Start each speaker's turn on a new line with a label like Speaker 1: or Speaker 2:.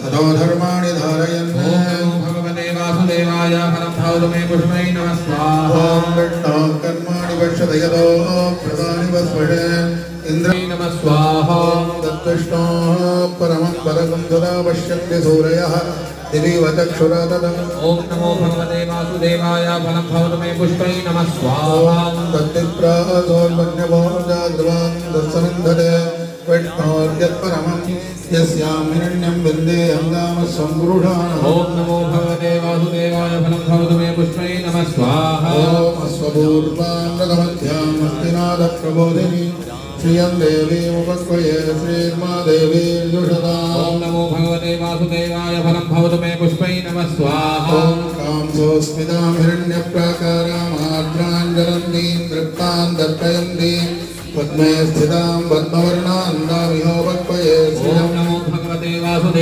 Speaker 1: ततो धर्माणि धारयन्
Speaker 2: भगवते वासुदेवाय फलं भवतु मे पुष्पै नमः स्वाहा
Speaker 1: ॐ विष्णो कर्माणि पश्यति यतो प्रदानि वस्वशे इन्द्राय
Speaker 2: नमः स्वाहा
Speaker 1: तद्विष्णोः परमं पदकं तदा पश्यन्ति सूरयः दिवीव चक्षुराददम्
Speaker 2: ॐ नमो भगवते वासुदेवाय फलं भवतु मे पुष्पै नमः स्वाहा
Speaker 1: तद्विप्रासोन्मन्यभोजाद्रवान् दत्समिन्धते विष्णोर्यत्परमं यस्यां हिरण्यं विन्दे हङ्गामस्वम्पुरुषाणः
Speaker 2: ॐ नमो भगवते वासुदेवाय फलं भवतु मे पुष्पै नमः स्वाहा
Speaker 1: ॐ अश्वपूर्वामृतमध्यां हस्तिनाथप्रबोधिनी श्रियं देवीमुपक्वये श्रीर्मा देवी जुषताम्
Speaker 2: ॐ नमो भगवते वासुदेवाय फलं भवतु मे पुष्पै नमः स्वाहा
Speaker 1: ॐ कांसोऽस्मितां हिरण्यप्राकारामार्द्राञ्जलन्तीं तृप्तां दर्शयन्तीं पद्मे स्थितां पद्मवर्णां दामिहोपक्वये
Speaker 2: ॐ नमो भगवते वासुदेवाय